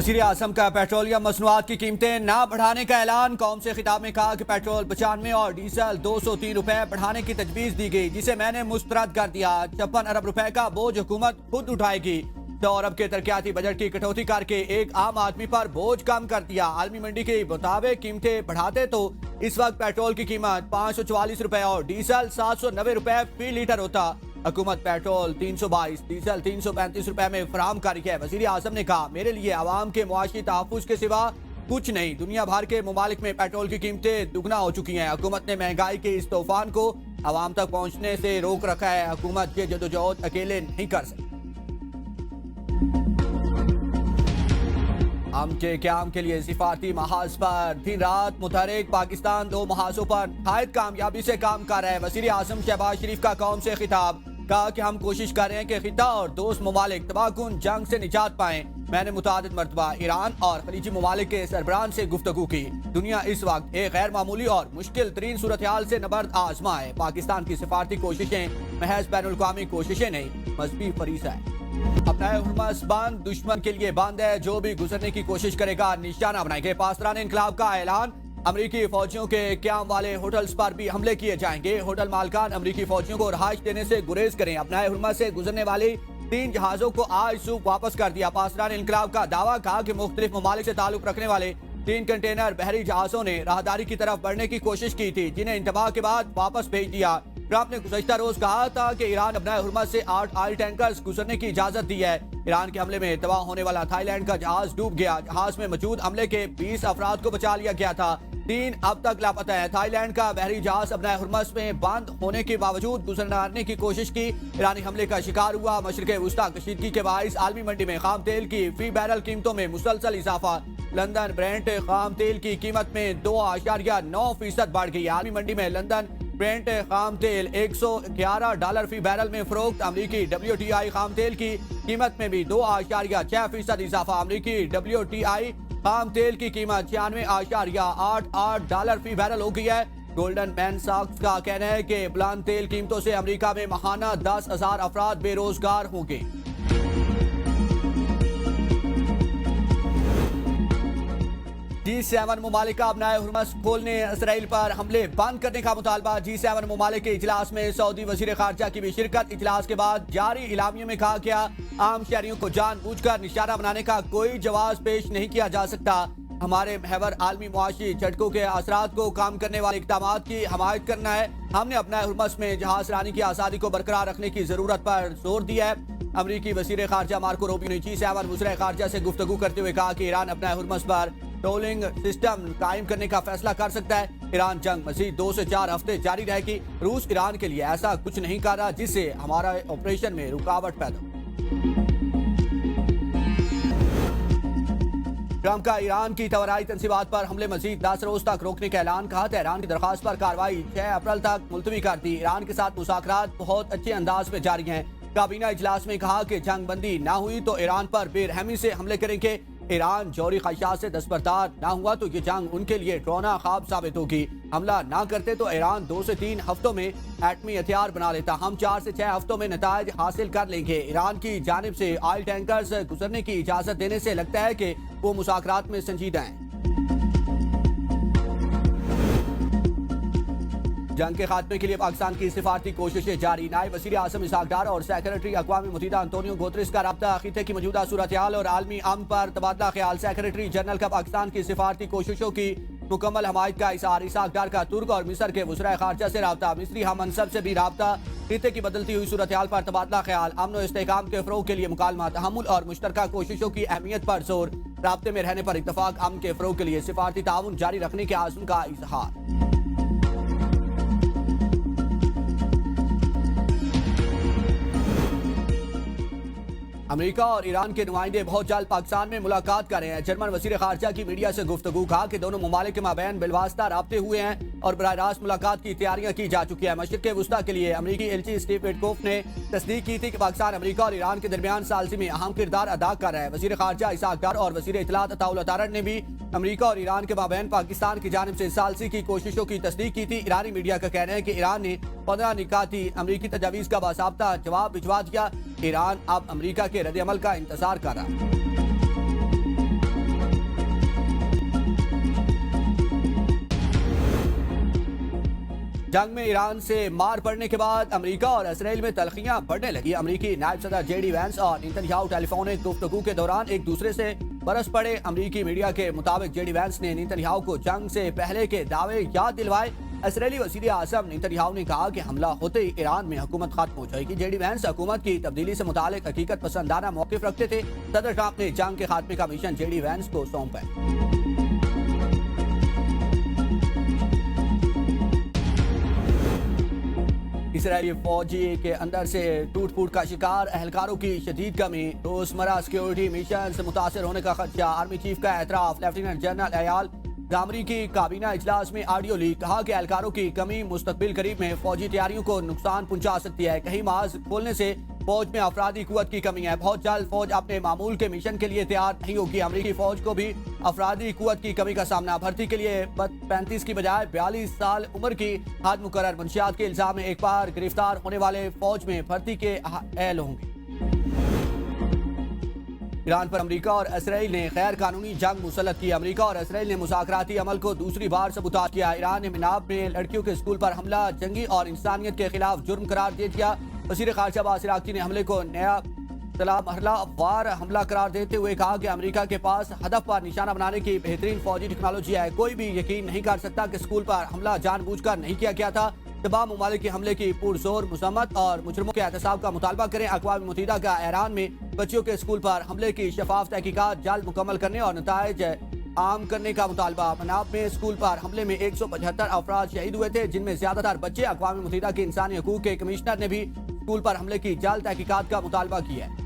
वज़ीर आज़म का पेट्रोलियम मसनूआत की कीमतें ना बढ़ाने का ऐलान। कौम से खिताब में कहा कि पेट्रोल 95 और डीजल 203 रुपए बढ़ाने की तजवीज़ दी गई, जिसे मैंने मुस्तरद कर दिया। 56 अरब रुपए का बोझ हुकूमत खुद उठाएगी। 100 अरब के तरक्याती बजट की कटौती करके एक आम आदमी पर बोझ कम कर दिया। आलमी मंडी के मुताबिक कीमतें बढ़ाते तो इस वक्त पेट्रोल की कीमत 544 रुपए और डीजल 790 रुपए फी लीटर होता। हुकूमत पेट्रोल 322, डीजल 335 रुपए में फराम कर रही है। वज़ीर आज़म ने कहा, मेरे लिए आवाम के मुआशी तहफ़्फ़ुज़ के सिवा कुछ नहीं। दुनिया भर के ममालिक में पेट्रोल की कीमतें दुगना हो चुकी हैं। हुकूमत ने महंगाई के इस तूफान को आवाम तक पहुँचने से रोक रखा है। हुकूमत ये जदोजहद अकेले नहीं कर सकती। हम के क्याम के लिए सिफारती महाज पर दिन रात मुतहरिक पाकिस्तान 2 महाजों पर नहायत कामयाबी से काम कर रहा है। वज़ीर आज़म शहबाज शरीफ का कौम से खिताब। कहा कि हम कोशिश कर रहे हैं कि खिता और दोस्त ममालिक तबाहकुन जंग से निजात पाएं। मैंने मुतादिद मरतबा ईरान और खलीजी ममालिक के सरबराहान से गुफ्तगू की। दुनिया इस वक्त एक गैर मामूली और मुश्किल तरीन सूरत हाल से नबर्द आजमा है। पाकिस्तान की सिफारती कोशिशें महज बैनुल-अक़वामी कोशिशें नहीं, मजहबी फरीज़ा है। अपना हुर्मस बांध दुश्मन के लिए बांध है, जो भी गुजरने की कोशिश करेगा निशाना बनाएंगे। पासदान इनकलाब का ऐलान। अमरीकी फौजियों के क्याम वाले होटल्स पर भी हमले किए जाएंगे। होटल मालकान अमरीकी फौजियों को रहायश देने से गुरेज करें। अपना हुर्मस से गुजरने वाले 3 जहाजों को आज सुबह वापस कर दिया। पासदान इनकलाब का दावा। कहा कि मुख्तलिफ ममालिक से ताल्लुक रखने वाले 3 कंटेनर बहरी जहाजों ने राहदारी की तरफ बढ़ने की कोशिश की थी, जिन्हें इंतबाह के बाद वापस भेज दिया। ट्रंप ने गुज़श्ता रोज कहा था कि ईरान अपना हुर्मस से 8 ऑयल टैंकर्स गुजरने की इजाजत दी है। ईरान के हमले में तबाह होने वाला थाईलैंड का जहाज डूब गया। जहाज में मौजूद हमले के 20 अफराद को बचा लिया गया था। 3 अब तक लापता है। थाईलैंड का बहरी जहाज अपना हुर्मस में बंद होने के बावजूद गुजरने की कोशिश की। ईरानी हमले का शिकार हुआ। मशरिक़ वुस्ता कशीदगी के बाइस आलमी मंडी में खाम तेल की फी बैरल कीमतों में मुसलसल इजाफा। लंदन ब्रेंट खाम तेल की कीमत में 2.9% बढ़ गई। आलमी मंडी में लंदन ब्रेंट खाम तेल $111 फी बैरल में फरोख्त। अमरीकी WTI खाम तेल की कीमत में भी 2.6% इजाफा। अमरीकी WTI खाम तेल की कीमत $96.88 फी बैरल हो गई है। गोल्डन मैन सॉक्स का कहना है कि बुलंद तेल कीमतों से अमेरिका में माहाना 10,000 अफराद बेरोजगार होंगे। G7 ममालिक का अपना हुर्मस खोलने, इसराइल पर हमले बंद करने का मुतालबा। G7 ममालिक के इजलास में सऊदी वजीर खारजा की भी शिरकत। इजलास के बाद जारी इलामियों में कहा गया, आम शहरियों को जानबूझकर निशाना बनाने का कोई जवाब पेश नहीं किया जा सकता। हमारे महवर आलमी मुआशी झटकों के असरात को कम करने वाले इक़दाम की हमायत करना है। हमने अपना हुर्मस में जहाज रानी की आज़ादी को बरकरार रखने की जरूरत पर जोर दिया है। अमरीकी वजीर खारजा मार्को रूबियो ने G7 वज़ीर खारजा से गुफ्तगू करते हुए कहा कि ईरान अपना हुर्मस पर टोलिंग सिस्टम कायम करने का फैसला कर सकता है। ईरान जंग मजीद 2 से 4 हफ्ते जारी रहेगी। रूस ईरान के लिए ऐसा कुछ नहीं कर रहा जिससे हमारा ऑपरेशन में रुकावट पैदा हो। ट्रंप का ईरान की तवाराई तंसीबात पर हमले मजीद 10 रोज तक रोकने का ऐलान। कहा, तेहरान की दरखास्त पर कार्रवाई 6 अप्रैल तक मुलतवी कर दी। ईरान के साथ मुज़ाकरात बहुत अच्छे अंदाज में जारी हैं। काबीना इजलास में कहा कि जंग बंदी ना हुई तो ईरान पर बेरहमी से हमले करेंगे। ईरान जौहरी ख्वाहिशात से दस्तबरदार ना हुआ तो ये जंग उनके लिए डरावना ख्वाब साबित होगी। हमला ना करते तो ईरान 2 से 3 हफ्तों में एटमी हथियार बना लेता। हम 4 से 6 हफ्तों में नतायज हासिल कर लेंगे। ईरान की जानिब से ऑयल टैंकर्स गुजरने की इजाजत देने से लगता है कि वो मुज़ाकरात में संजीदा हैं। जंग के खात्मे के लिए पाकिस्तान की सिफारती कोशिशें जारी। नायब वज़ीर आज़म इसहाक डार और सेक्रेटरी अक़वाम मुत्तहिदा अंतोनियो गुतरेस का रब्ता। खिते की मौजूदा सूरत हाल और आलमी अमन पर तबादला ख्याल। सेक्रेटरी जनरल का पाकिस्तान की सिफारती कोशिशों की मुकम्मल हमायत का इज़हार। इसहाक डार का तुर्क और मिस्र के वज़ीर खारजा से रब्ता। मिस्री हम मनसब से भी रब्ता। खिते की बदलती हुई सूरत हाल पर तबादला ख्याल। अमन और इस्तेहकाम के फ़रोग़ के लिए मुकालमा, तहम्मुल और मुश्तरका कोशिशों की अहमियत पर जोर। राब्ते में रहने पर इत्तफ़ाक़। अमन के फ़रोग़ के लिए सिफारती ताउन जारी रखने के आज़म का इज़हार। अमेरिका और ईरान के नुमाइंदे बहुत जल्द पाकिस्तान में मुलाकात कर रहे हैं। जर्मन वज़ीर खारजा की मीडिया से गुफ्तगू। कहा कि दोनों ममालिक के माबैन बिलवास्ता राब्ते हुए हैं और बराह रास्त मुलाकात की तैयारियां की जा चुकी है। मशरिक़ वुस्ता के लिए अमरीकी एलची स्टीव विटकोफ ने तस्दीक की थी कि पाकिस्तान अमेरिका और ईरान के दरमियान सालसी में अहम किरदार अदा कर रहा है। वज़ीर खारजा इसहाक डार और वज़ीर इत्तलात अताउल अतारड़ ने भी अमेरिका और ईरान के माबैन पाकिस्तान की जानिब से सालसी की कोशिशों की तस्दीक की थी। ईरानी मीडिया का कहना है कि ईरान ने 15 निकाती अमरीकी तजावीज़ का बासाब्ता जवाब भिजवा दिया। ईरान अब अमरीका के रद्द अमल का इंतजार कर रहा है। जंग में ईरान से मार पड़ने के बाद अमेरिका और इसराइल में तलखियां बढ़ने लगी। अमेरिकी नायब सदर जेडी वैंस और नेतन्याहू टेलीफोनिक गुफ्तगू के दौरान एक दूसरे से बरस पड़े। अमेरिकी मीडिया के मुताबिक जेडी वैंस ने नेतन्याहू को जंग से पहले के दावे याद दिलवाए। इसराइली वज़ीर आज़म नेतन्याहू ने कहा कि हमला होते ही ईरान में हुकूमत खत्म हो जाएगी। जेडी वैंस हुकूमत की तब्दीली से मुतालिक हकीकत पसंदाना मौक़िफ़ रखते थे। सदर ट्रंप ने जंग के खात्मे का मिशन जेडी वैंस को सौंपा। इसराइली फौजी के अंदर से टूट फूट का शिकार, एहलकारों की शदीद कमी, रोजमर्रा सिक्योरिटी मिशन से मुतासर होने का खदशा। आर्मी चीफ का एतराफ। लेफ्टिनेंट जनरल अयाल गामरी की काबीना इजलास में ऑडियो लीक। कहा कि एहलकारों की कमी मुस्तकबिल करीब में फौजी तैयारियों को नुकसान पहुंचा सकती है। कहीं माज खोलने से फौज में अफरादी कुव्वत की कमी है। बहुत जल्द फौज अपने मामूल के मिशन के लिए तैयार नहीं होगी। अमेरिकी फौज को भी अफरादी कुव्वत की कमी का सामना। भर्ती के लिए 35 की बजाय 42 साल उम्र की हद मुकर्रर। मुंशियात के इल्जाम में एक बार गिरफ्तार होने वाले फौज में भर्ती के अहल होंगे। ईरान पर अमेरिका और इसराइल ने गैर कानूनी जंग मुसल्लत की। अमेरिका और इसराइल ने मुज़ाकराती अमल को दूसरी बार सबूतात किया। ईरान ने मिनाब में लड़कियों के स्कूल पर हमला जंगी और इंसानियत के खिलाफ जुर्म करार दे दिया। वज़ीर ख़ारजा अब्बास इराक़ची ने हमले को नया मरहलावार हमला करार देते हुए कहा कि अमेरिका के पास हदफ पर निशाना बनाने की बेहतरीन फौजी टेक्नोलॉजी है। कोई भी यकीन नहीं कर सकता कि स्कूल पर हमला जानबूझकर नहीं किया गया था। तमाम ममालिक के हमले की पुरजोर मजम्मत और मुजरिमों के एहतसाब का मुतालबा करें। अक़वाम मुत्तहिदा का ईरान में बच्चियों के स्कूल पर हमले की शफाफ तहकीकात जल्द मुकम्मल करने और नताइज आम करने का मुतालबा। मनाब में स्कूल पर हमले में 175 अफराद शहीद हुए थे, जिनमें ज्यादातर बच्चे। अक़वाम मुत्तहिदा के इंसानी हकूक़ के कमिश्नर ने भी स्कूल पर हमले की जल्द तहकीकात का मुतालबा किया है।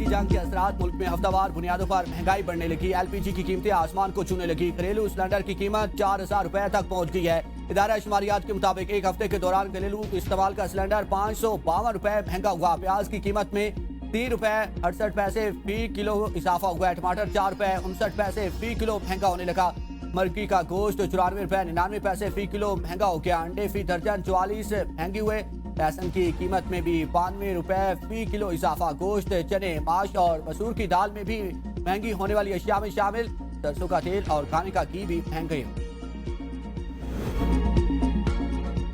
जंग के असरात। मुल्क में हफ्तावार बुनियादों पर महंगाई बढ़ने लगी। LPG की कीमतें आसमान को छूने लगी। घरेलू सिलेंडर की कीमत 4000 रुपए तक पहुंच गई है। इदारा शुमारियात के मुताबिक एक हफ्ते के दौरान घरेलू इस्तेमाल का सिलेंडर 552 रुपए महंगा हुआ। प्याज की कीमत में 3 रुपए 68 पैसे फी किलो इजाफा हुआ है। टमाटर 4 रुपए 59 पैसे फी किलो महंगा होने लगा। मुर्गी का गोश्त 94 रुपए 99 पैसे फी किलो महंगा हो गया। अंडे फी दर्जन 44 महंगे हुए। लहसुन की कीमत में भी 92 रुपए फी किलो इजाफा। गोश्त, चने, माश और मसूर की दाल में भी महंगी होने वाली अशिया में शामिल। सरसों का तेल और खाने का घी भी महंगे।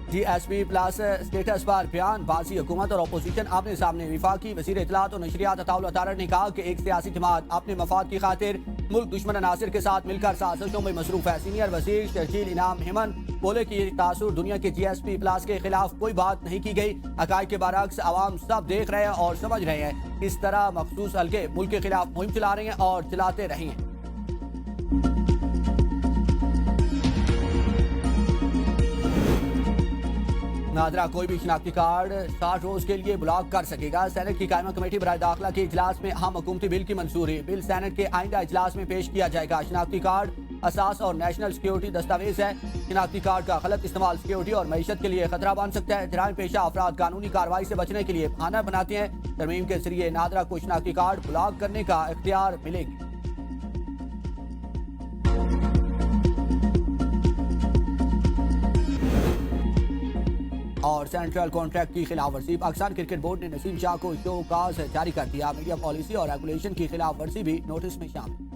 GSP प्लस स्टेटस पर बयान बाजी। हुकूमत और अपोजिशन आमने सामने। विफाकी वज़ीर इत्तलात और नशरियात अताउल अतारर ने कहा कि एक सियासी जमात अपने मफाद की खातिर मुल्क दुश्मन अनासिर के साथ मिलकर साजिशों में मसरूफ है। सीनियर वज़ीर शर्जील इनाम हेमन बोले कि तासुर दुनिया के GSP प्लस के खिलाफ कोई बात नहीं की गई। हकायक के बरअक्स आवाम सब देख रहे हैं और समझ रहे हैं। इस तरह मखसूस हल्के मुल्क के खिलाफ मुहिम चला रहे हैं और चलाते रहेंगे। नादरा कोई भी शनाख्ती कार्ड 60 रोज के लिए ब्लॉक कर सकेगा। सेनेट की कायमा कमेटी बराए दाखिला के इजलास में अहम हुकूमती बिल की मंजूरी। बिल सेनेट के आइंदा इजलास में पेश किया जाएगा। शनाख्ती कार्ड असास और नेशनल सिक्योरिटी दस्तावेज है। शनाख्ती कार्ड का गलत इस्तेमाल सिक्योरिटी और मईशत के लिए खतरा बन सकता है। जराइम पेशा अफराद कानूनी कार्रवाई से बचने के लिए बहाना बनाते हैं। तरमीम के जरिए नादरा को शनाख्ती कार्ड ब्लॉक करने का इख्तियार मिलेगा। और सेंट्रल कॉन्ट्रैक्ट की खिलाफ वर्जी। पाकिस्तान क्रिकेट बोर्ड ने नसीम शाह को शो काज जारी कर दिया। मीडिया पॉलिसी और रेगुलेशन की खिलाफ वर्जी भी नोटिस में शामिल।